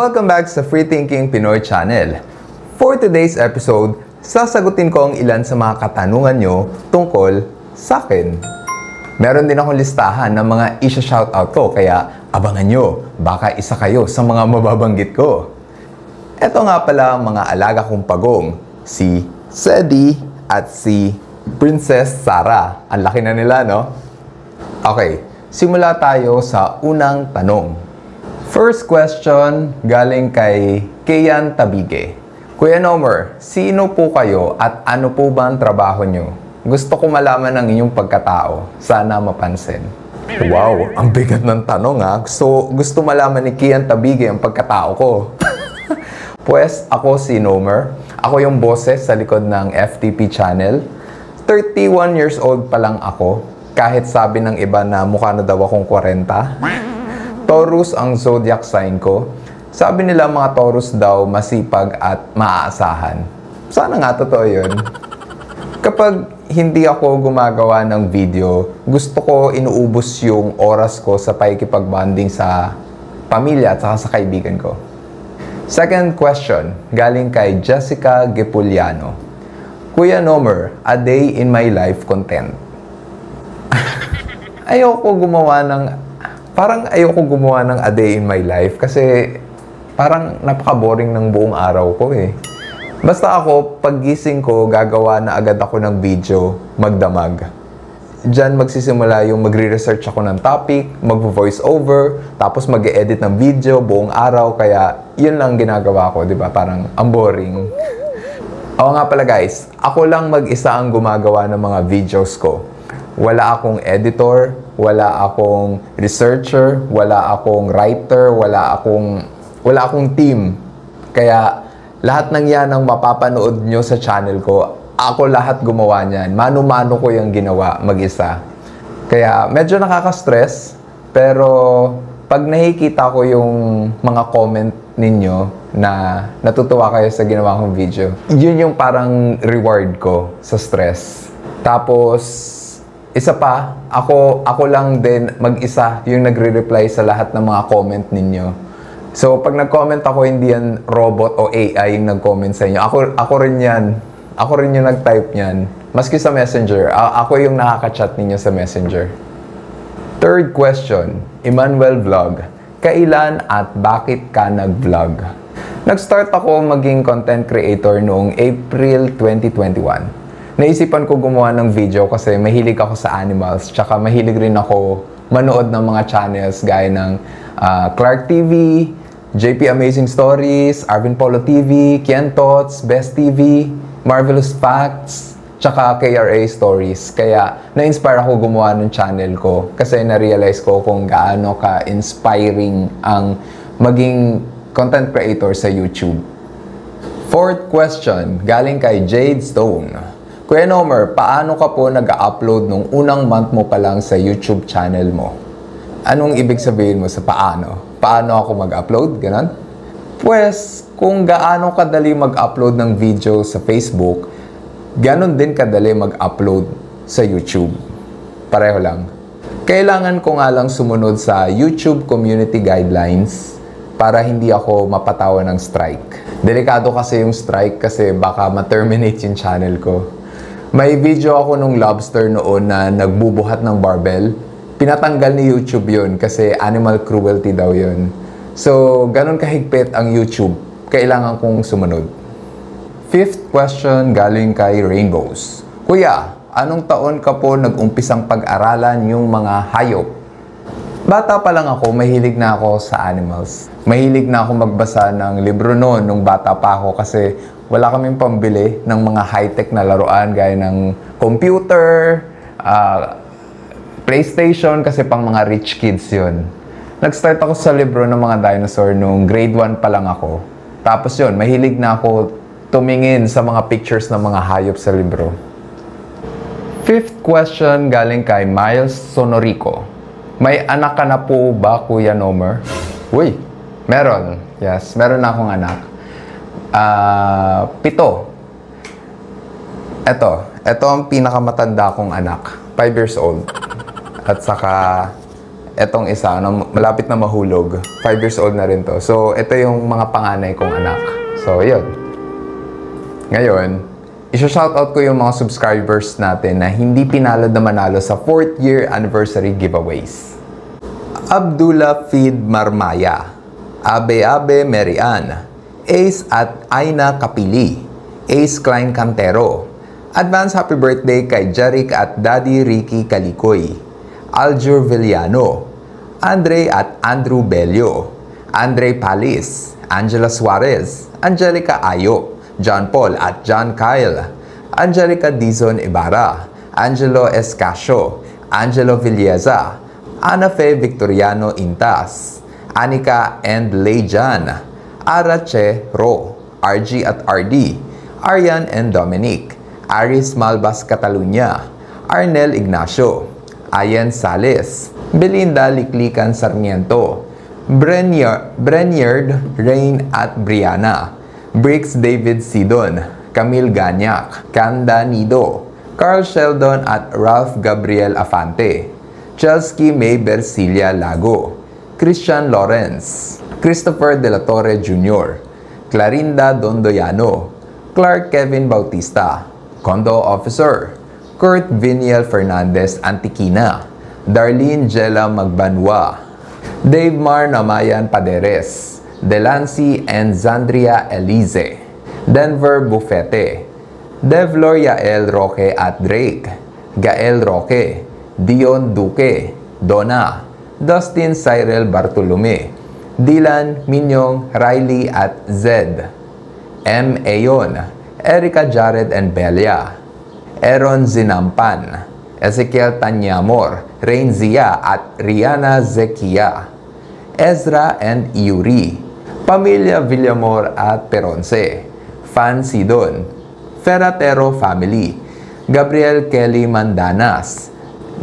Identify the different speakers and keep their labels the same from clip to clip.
Speaker 1: Welcome back sa Free Thinking Pinoy Channel. For today's episode, sasagutin ko ang ilan sa mga katanungan nyo tungkol sa akin. Meron din akong listahan ng mga isa-shoutout ko, kaya abangan nyo, baka isa kayo sa mga mababanggit ko. Ito nga pala ang mga alaga kong pagong, si Sedi at si Princess Sarah. Ang laki na nila, no? Okay, simula tayo sa unang tanong. First question galing kay Kian Tabige. Kuya Nomer, sino po kayo at ano po ba ang trabaho nyo? Gusto ko malaman ang inyong pagkatao. Sana mapansin. Wow, ang bigat ng tanong ha. Gusto malaman ni Kian Tabige ang pagkatao ko. Pues, ako si Nomer. Ako yung boses sa likod ng FTP channel. 31 years old pa lang ako. Kahit sabi ng iba na mukha na daw akong 40. Taurus ang zodiac sign ko. Sabi nila mga Taurus daw masipag at maaasahan. Sana nga totoo yun. Kapag hindi ako gumagawa ng video, gusto ko inuubos yung oras ko sa pakikipagbanding sa pamilya at saka sa kaibigan ko. Second question, galing kay Jessica Gepuliano. Kuya Nomer, a day in my life content. Ayoko gumawa ng a day in my life kasi parang napaka-boring ng buong araw ko eh. Basta ako, paggising ko, gagawa na agad ako ng video, magdamag. Diyan magsisimula yung magre-research ako ng topic, mag-voice over, tapos mag-edit ng video buong araw, kaya yun lang ginagawa ko, di ba? Parang ang boring. Oo nga pala guys, ako lang mag-isa ang gumagawa ng mga videos ko. Wala akong editor, wala akong researcher, wala akong writer, wala akong team. Kaya lahat ng yan ang mapapanood nyo sa channel ko, ako lahat gumawa niyan. Mano-mano ko yung ginawa mag-isa. Kaya medyo nakaka-stress, pero pag nakikita ko yung mga comment ninyo na natutuwa kayo sa ginawa kong video, yun yung parang reward ko sa stress. Tapos, isa pa, ako lang din mag-isa yung nagre-reply sa lahat ng mga comment ninyo. So, pag nag-comment ako, hindi yan robot o AI yung nag-comment sa inyo. Ako rin yan. Ako rin yung nag-type niyan. Maski sa Messenger, ako yung nakaka-chat ninyo sa Messenger. Third question, Emmanuel Vlog. Kailan at bakit ka nag-vlog? Nag-start ako maging content creator noong April 2021. Naisipan ko gumawa ng video kasi mahilig ako sa animals, tsaka mahilig rin ako manood ng mga channels gaya ng Clark TV, JP Amazing Stories, Arvin Polo TV, Kian Tots, Best TV, Marvelous Facts, tsaka KRA Stories. Kaya na-inspire ako gumawa ng channel ko kasi na-realize ko kung gaano ka-inspiring ang maging content creator sa YouTube. Fourth question, galing kay Jade Stone. Kuya Nomer, paano ka po nag-upload nung unang month mo pa lang sa YouTube channel mo? Anong ibig sabihin mo sa paano? Paano ako mag-upload? Ganon? Pues, kung gaano kadali mag-upload ng video sa Facebook, ganon din kadali mag-upload sa YouTube. Pareho lang. Kailangan ko nga lang sumunod sa YouTube Community Guidelines para hindi ako mapatawa ng strike. Delikado kasi yung strike kasi baka ma-terminate yung channel ko. May video ako nung lobster noon na nagbubuhat ng barbell. Pinatanggal ni YouTube yun kasi animal cruelty daw yun. So, ganun kahigpit ang YouTube. Kailangan kong sumunod. Fifth question galing kay Rainbows. Kuya, anong taon ka po nag-umpisang pag-aralan yung mga hayop? Bata pa lang ako, mahilig na ako sa animals. Mahilig na ako magbasa ng libro noon nung bata pa ako kasi wala kaming pambili ng mga high-tech na laruan gaya ng computer, PlayStation kasi pang mga rich kids yun. Nag-start ako sa libro ng mga dinosaur nung grade 1 pa lang ako. Tapos yun, mahilig na ako tumingin sa mga pictures ng mga hayop sa libro. Fifth question galing kay Miles Sonorico. May anak ka na po ba, Kuya Nomer? Uy, meron. Yes, meron na akong anak. 7. Ito ang pinakamatanda kong anak. 5 years old. At saka, etong isa na malapit na mahulog. 5 years old na rin to. So, ito yung mga panganay kong anak. So, yun. Ngayon, isa-shoutout ko yung mga subscribers natin na hindi pinalad na manalo sa 4th year anniversary giveaways. Abdullah Feed Marmaya, Abe Abe Merian, Ace at Aina Kapili, Ace Klein Cantero. Advance happy birthday kay Jeric at Daddy Ricky Kalikoy, Aljur Villano, Andre at Andrew Bello, Andre Palis, Angela Suarez, Angelica Ayo, John Paul at John Kyle, Angelica Dizon Ibarra, Angelo Escasio, Angelo Villeza, Ana Fe Victoriano Intas, Anika and Leijan, Arache Ro, RG at RD, Arian and Dominic, Aris Malbas Catalunya, Arnel Ignacio, Ayen Sales, Belinda Liklikan Sarmiento, Brenyard Rain at Brianna, Briggs David Sidon, Camille Ganyak, Kanda Nido, Carl Sheldon at Ralph Gabriel Afante, Chelsky May Bercilia Lago, Christian Lawrence, Christopher De La Torre Jr., Clarinda Dondoyano, Clark Kevin Bautista, Condo Officer, Kurt Viniel Fernandez Antiquina, Darlene Jella Magbanwa, Dave Mar Namayan Paderes, Delancey and Zandria Elize, Denver Bufete, Devlor Yael Roque at Drake, Gael Roque, Dion Duque, Donna, Dustin Cyril Bartolome, Dylan Minyong Riley at Zed, M. Ayon, Erica Jared and Belia, Aaron Zinampan, Ezekiel Tanyamor, Rain Zia at Rihanna Zekia, Ezra and Yuri, Pamilya Villamor at Peronce, Fan Sidon, Ferratero Family, Gabriel Kelly Mandanas,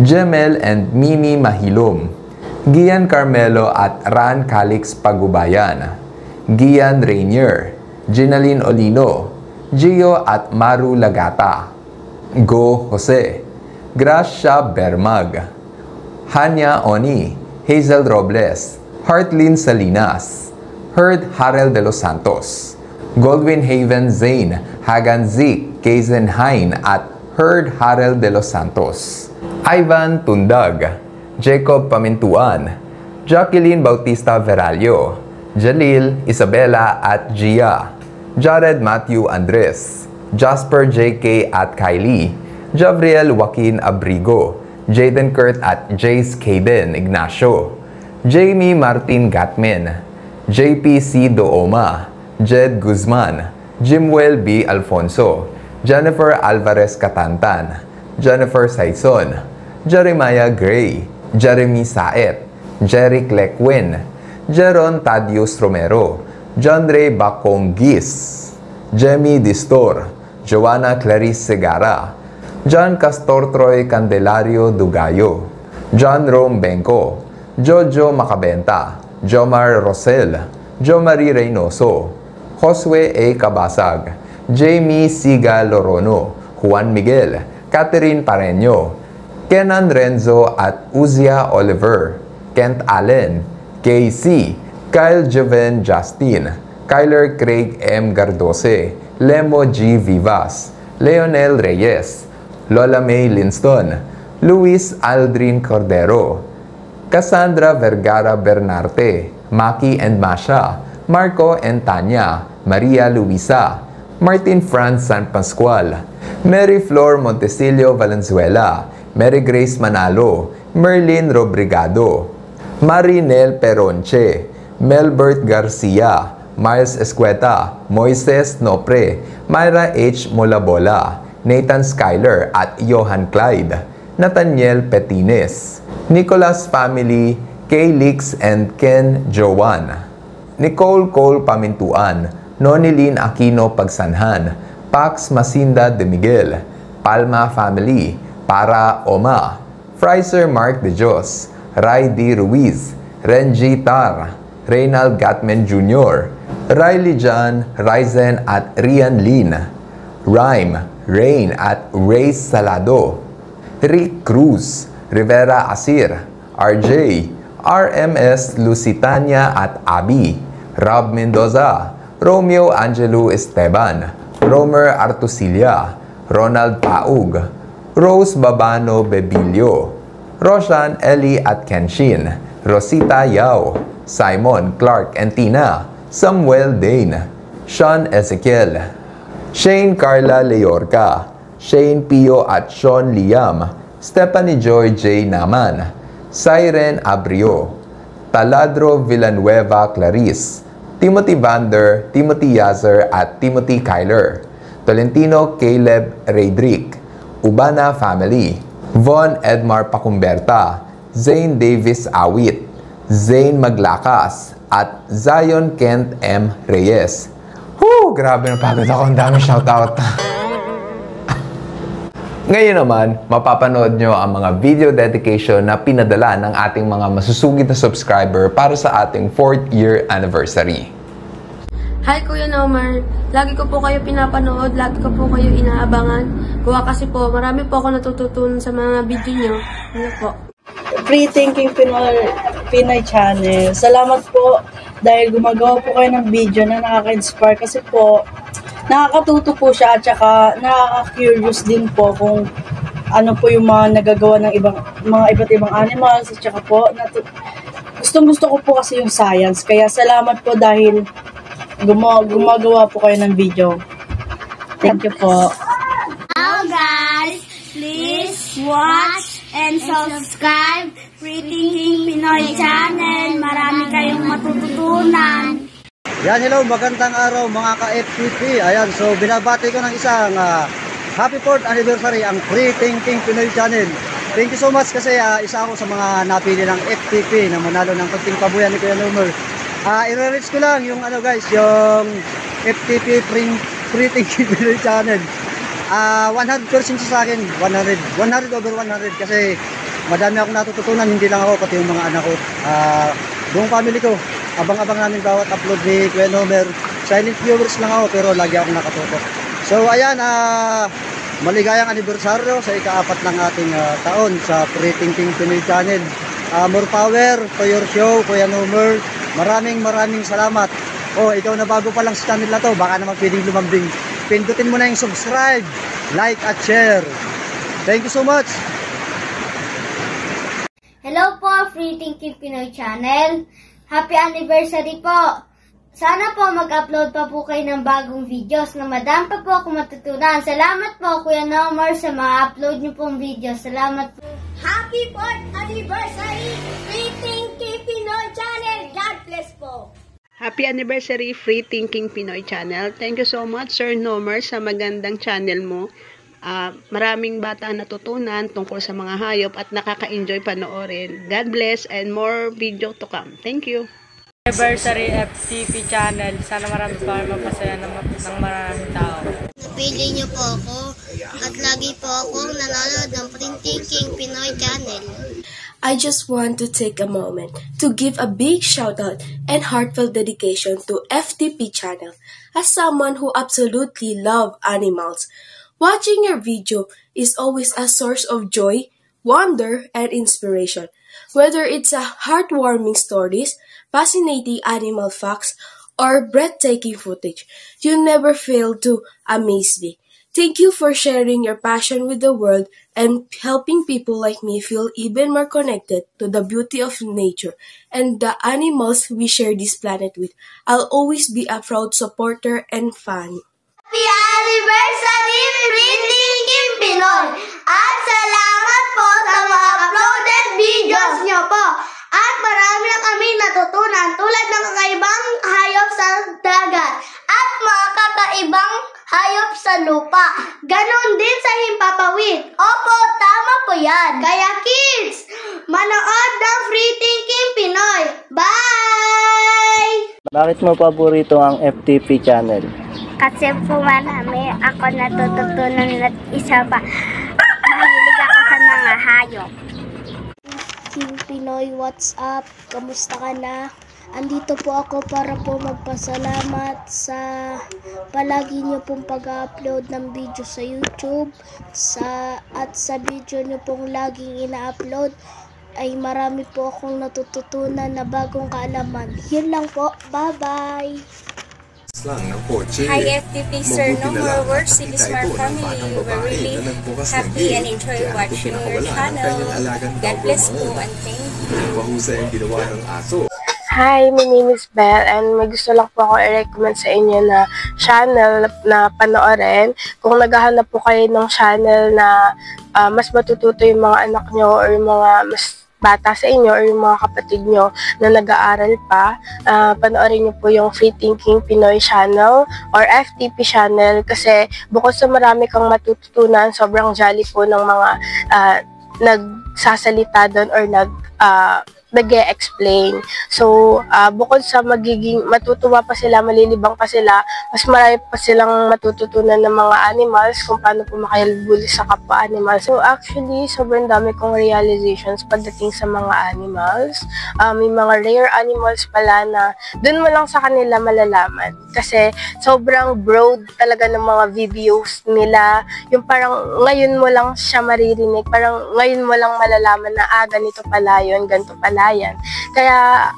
Speaker 1: Jemel and Mimi Mahilom, Gian Carmelo at Ran Calix Pagubayan, Gian Rainier, Ginaline Olino, Gio at Maru Lagata, Go Jose, Gracia Bermag, Hanya Oni, Hazel Robles, Heartlyn Salinas, Herd Harel de los Santos, Goldwyn Haven Zane, Hagan Zik, Kazen Hein at Herd Harel de los Santos, Ivan Tundag, Jacob Pamintuan, Jacqueline Bautista Veralio, Jalil, Isabella at Gia, Jared Matthew Andres, Jasper JK at Kylie, Javriel Joaquin Abrigo, Jaden Kurt at Jace Caden Ignacio, Jamie Martin Gatman, JPC Dooma, Jed Guzman, Jimwell B. Alfonso, Jennifer Alvarez Katantan, Jennifer Saison, Jeremiah Gray, Jeremy Saet, Jeric Lequin, Jeron Tadius Romero, John Ray Baconggis, Jemmy Distor, Joanna Clarice Segara, John Castor Troy Candelario Dugayo, John Rome Benco, Jojo Macabenta, Jomar Rosel, Jomari Reynoso, Josue A. Cabasag, Jamie Siga Lorono, Juan Miguel, Catherine Pareño, Kenan Renzo at Uzia Oliver, Kent Allen, KC, Kyle Joven Justin, Kyler Craig M. Gardose, Lemo G. Vivas, Leonel Reyes, Lola May Linston, Luis Aldrin Cordero, Cassandra Vergara Bernarte, Maki and Masha, Marco and Tanya, Maria Luisa, Martin Franz San Pascual, Mary Flor Montesilio Valenzuela, Mary Grace Manalo, Merlin Robrigado, Marinel Peronche, Melbert Garcia, Miles Escueta, Moises Nopre, Myra H. Molabola, Nathan Schuyler at Johan Clyde, Nathaniel Petines, Nicholas Family, Kay Lix and Ken Joan, Nicole Cole Pamintuan, Nonilyn Aquino Pagsanhan, Pax Masinda de Miguel, Palma Family, Para Oma, Fraser Mark de Dios, Ray D. Ruiz, Renji Tar, Reynald Gatman Jr., Riley John, Ryzen at Rian Lin, Rhyme, Rain at Ray Salado, Rick Cruz, Rivera Asir, RJ, RMS Lusitania at Abby, Rob Mendoza, Romeo Angelo Esteban, Romer Artusilia, Ronald Paug, Rose Babano Bebilio, Roshan Eli at Kenshin, Rosita Yao, Simon Clark and Tina, Samuel Dane, Sean Ezekiel, Shane Carla Leorca, Shane Pio at Sean Liam, Stephanie Joy J. Naman, Siren Abrio, Taladro Villanueva Clarice, Timothy Vander, Timothy Yazer at Timothy Kyler, Tolentino Caleb Redrick, Ubana Family, Von Edmar Pacumberta, Zane Davis Awit, Zane Maglakas, at Zion Kent M. Reyes. Whew! Grabe na pagod ako. Ang dami shoutout. Ngayon naman, mapapanood nyo ang mga video dedication na pinadala ng ating mga masusugid na subscriber para sa ating 4th year anniversary.
Speaker 2: Hi Kuya Nomar, lagi ko po kayo pinapanood, lagi ko po kayo inaabangan. Kuha kasi po, marami po ako natututunan sa mga video nyo. Ano po?
Speaker 3: Free Thinking Pinoy Channel. Salamat po dahil gumagawa po kayo ng video na nakaka-inspire kasi po nakakatuto po siya at saka nakaka-curious din po kung ano po yung mga nagagawa ng mga iba't ibang animals at saka po gustong-gusto ko po kasi yung science. Kaya salamat po dahil gumagawa po kayo ng video. Thank you po.
Speaker 4: Hello guys, please watch and subscribe Free Thinking Pinoy Channel. Marami kayong matututunan.
Speaker 5: Yan, hello, magandang araw mga ka-FTP. Ayan, so binabati ko ng isang happy 4th anniversary ang Free Thinking Pinoy Channel. Thank you so much kasi isa ako sa mga napili ng FTP na manalo ng kunting pabuyan ni Kuya Nomer. I-reach ko lang yung guys, yung FTP Free Thinking Pinoy Channel. 100% sa akin, 100 over 100 kasi madami akong natututunan, hindi lang ako, pati yung mga anak ko, buong family ko. Abang-abang namin bawat upload ni Kuya Nomer. Silent viewers lang ako pero lagi akong nakatutok. So ayan, maligayang anibersaryo sa ika-4 ng ating taon sa Free Thinking Pinoy Channel. More power to your show, Kuya Nomer. Maraming salamat. Oh, ikaw na bago pa lang sa channel na to, baka naman pwedeng lumambing. Pindutin mo na yung subscribe, like at share. Thank you so much.
Speaker 4: Hello po, Free Thinking Pinoy Channel. Happy anniversary po! Sana po mag-upload pa po kayo ng bagong videos na madami pa po ako matutunan. Salamat po Kuya Nomer sa mga upload niyo pong videos. Salamat po. Happy 4th anniversary Free Thinking Pinoy Channel. God bless po.
Speaker 6: Happy anniversary Free Thinking Pinoy Channel. Thank you so much Sir Nomer sa magandang channel mo. Maraming bata natutunan tungkol sa mga hayop at nakaka-enjoy panoorin. God bless and more video to come. Thank you.
Speaker 7: Anniversary FTP channel. Sana marami pa kayo mapasaya ng maraming tao.
Speaker 4: Napili niyo po ako at lagi po akong nanonood ng Free Thinking Pinoy Channel.
Speaker 2: I just want to take a moment to give a big shout out and heartfelt dedication to FTP channel. As someone who absolutely love animals, watching your video is always a source of joy, wonder, and inspiration. Whether it's a heartwarming stories, fascinating animal facts, or breathtaking footage, you never fail to amaze me. Thank you for sharing your passion with the world and helping people like me feel even more connected to the beauty of nature and the animals we share this planet with. I'll always be a proud supporter and fan.
Speaker 4: Happy anniversary Free Thinking Pinoy! At salamat po sa mga uploaded videos niyo po. At marami na kami natutunan tulad ng kakaibang hayop sa dagat at mga kakaibang hayop sa lupa. Ganon din sa himpapawid. Opo, tama po yan. Kaya kids, manood ng Free Thinking Pinoy. Bye!
Speaker 5: Bakit mo paborito ang FTP channel?
Speaker 4: Kasi po marami ako natututunan at isa pa. Mahilig ako sa mga hayop. Team Pinoy, what's up? Kamusta ka na? Andito po ako para po magpasalamat sa palagi niyo pong pag-upload ng video sa YouTube at sa video niyo pong laging ina-upload. ay marami po akong natututunan na bagong kaalaman. Yun lang po. Bye-bye!
Speaker 8: Hi FTP Sir Nomar Works in the Smart Family. We're really happy and enjoy watching your channel. God bless po and thank you.
Speaker 9: Hi, my name is Belle and may gusto lang po ako i-recommend sa inyo na channel na panoorin. Kung naghahanap po kayo ng channel na mas matututo yung mga anak nyo or yung mga mas bata sa inyo or yung mga kapatid nyo na nag-aaral pa, panoorin nyo po yung Free Thinking Pinoy channel or FTP channel kasi bukod sa marami kang matututunan, sobrang jolly po ng mga nagsasalita doon or nag-e-explain. So, bukod sa magiging matutuwa pa sila, malilibang pa sila, mas marami pa silang matututunan ng mga animals kung paano po makilbuli sa kapwa animals. So, actually, sobrang dami kong realizations pagdating sa mga animals. May mga rare animals pala na dun mo lang sa kanila malalaman. Kasi, sobrang broad talaga ng mga videos nila. Yung parang ngayon mo lang siya maririnig, parang ngayon mo lang malalaman na, ganito pala yun, ganito pala yan. Kaya,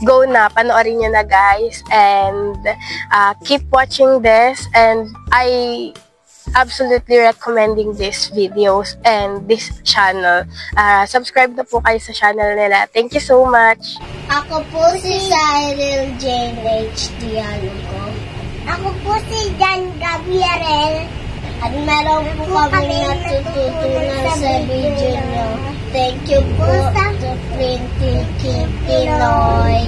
Speaker 9: go na, panoorin nyo na guys, and keep watching this, and I absolutely recommending these videos and this channel. Subscribe na po kayo sa channel nila. Thank you so much!
Speaker 4: Ako po si Cyril Jane H. Dialogo. Ako po si Jan Gabriel. At meron po kami natututunan sa video nyo. Thank you po sa Free Thinking Pinoy.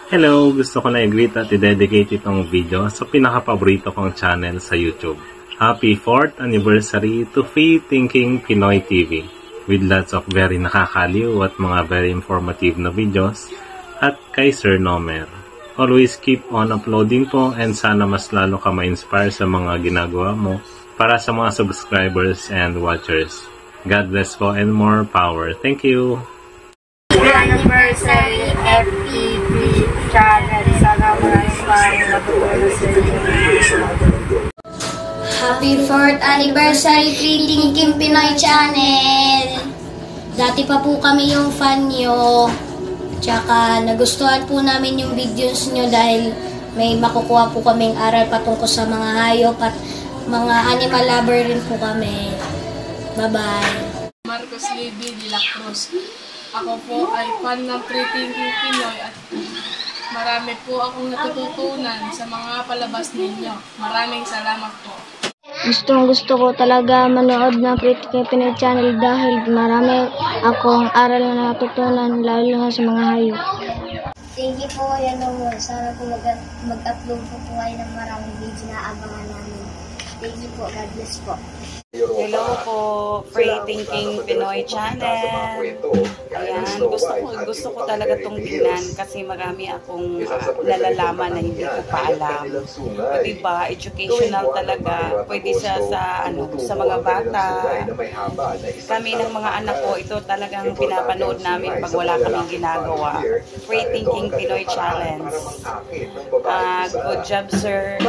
Speaker 10: Hello! Gusto ko na i-greet at i-dedicate itong video sa pinaka-paborito kong channel sa YouTube. Happy 4th anniversary to Free Thinking Pinoy TV with lots of very nakakaliw at mga very informative na videos at kay Sir Nomer. Always keep on uploading po and sana mas lalo ka ma-inspire sa mga ginagawa mo para sa mga subscribers and watchers. God bless po and more power. Thank you!
Speaker 8: Anniversary FTP channel. Sana maraming natutunan sa inyo.
Speaker 4: Happy 4th anniversary Free Thinking Pinoy channel. Dati pa po kami yung fan nyo. Tsaka nagustuhan po namin yung videos nyo dahil may makukuha po kaming aral patungkol sa mga hayop at mga animal lover rin po kami. Bye-bye.
Speaker 11: Marcos Levy de la Cruz. Ako po ay fan ng Free Thinking Pinoy at marami po akong natututunan sa mga palabas ninyo. Maraming salamat po.
Speaker 4: Gusto ko talaga manood ng Free Thinking Pinoy channel dahil marami akong aral na natutunan lalo na sa mga hayop. Thank you po, yan mo. Sana po mag-upload po kayo ng maraming video na abangan namin. Thank you po. God bless po.
Speaker 12: Hello po, Free Thinking Pinoy channel. Ayan, gusto ko talaga itong tingnan kasi marami akong nalalaman na hindi ko pa alam. Diba, educational talaga. Pwede siya sa mga bata. Kami ng mga anak ko, ito talagang pinapanood namin pag wala kaming ginagawa. Free Thinking Pinoy challenge. Good job, sir.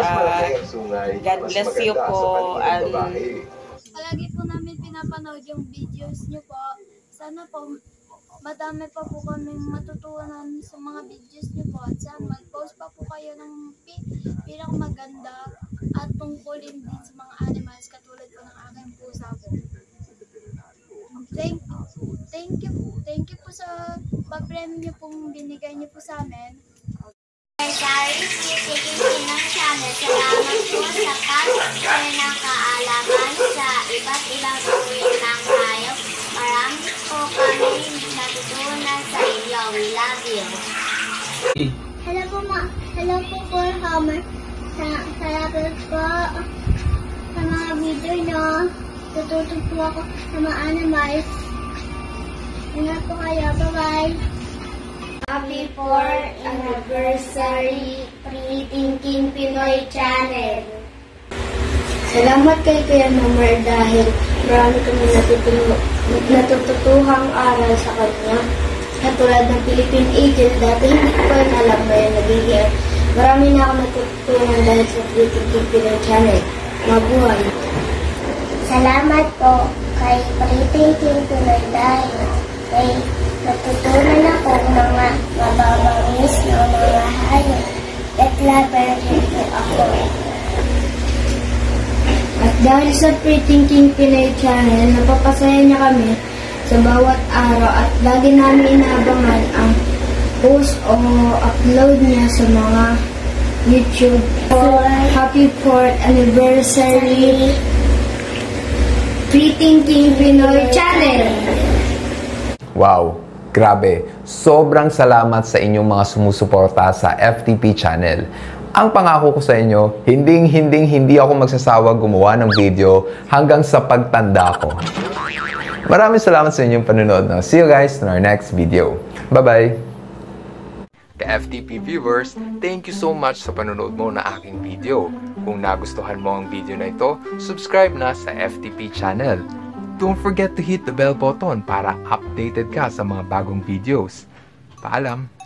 Speaker 12: God bless you po.
Speaker 4: Palagi po namin pinapanood yung videos nyo po. Sana po, madami pa po kaming matutunan sa mga videos nyo po. At sana mag-post pa po kayo ng pinakamaganda at tungkulin din sa mga animals katulad po ng aking pusa po. Thank you po sa pag-premyo pong binigay nyo po sa amin.
Speaker 13: Sorry, Free Thinking channel. Salamat po sa pag-share ng kaalaman sa iba't ibang uri ng hayop. Marami po kami natutunan sa inyo. We love you. Hello po for Homer. Salamat po sa mga video nyo. Tututo po ako sa mga animals. Ingat po kayo. Bye-bye. Happy 4th anniversary Free Thinking Pinoy channel.
Speaker 4: Salamat kay Kuya Nomer dahil marami kami natututuhang aral sa kanya. Katulad ng Philippine Eagle, dati hindi ko pa rin alam na yung nagiging. Marami na ako natutunan dahil sa Free Thinking Pinoy channel. Mabuhay!
Speaker 13: Salamat po kay Pre-Thinking Pinoy dahil may natutunan ako mga mababangis na mga hayop at lover din po ako.
Speaker 14: At dahil sa Pre-Thinking Pinoy channel, napapasaya niya kami sa bawat araw at lagi namin inaabangan ang post o upload niya sa mga YouTube. Happy 4th anniversary Pre-Thinking Pinoy channel!
Speaker 1: Wow! Grabe! Sobrang salamat sa inyong mga sumusuporta sa FTP channel. Ang pangako ko sa inyo, hindi ako magsasawa gumawa ng video hanggang sa pagtanda ko. Maraming salamat sa inyong panonood. See you guys in our next video. Bye-bye! Ka-FTP viewers, thank you so much sa panonood mo na aking video. Kung nagustuhan mo ang video na ito, subscribe na sa FTP channel. Don't forget to hit the bell button para updated ka sa mga bagong videos. Paalam!